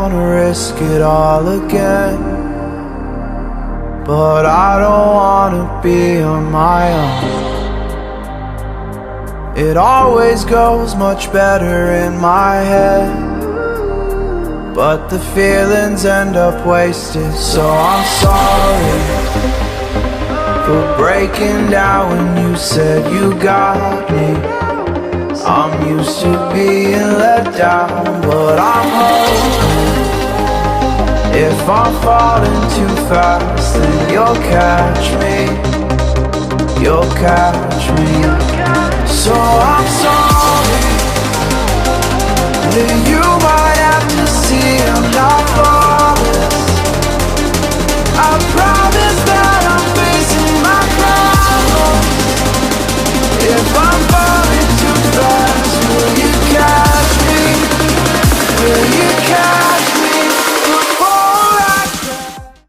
wanna risk it all again, but I don't wanna be on my own. It always goes much better in my head, but the feelings end up wasted. So I'm sorry for breaking down when you said you got me. I'm used to being let down, but I'm hoping if I'm falling too fast, then you'll catch me. You'll catch me. So I'm sorry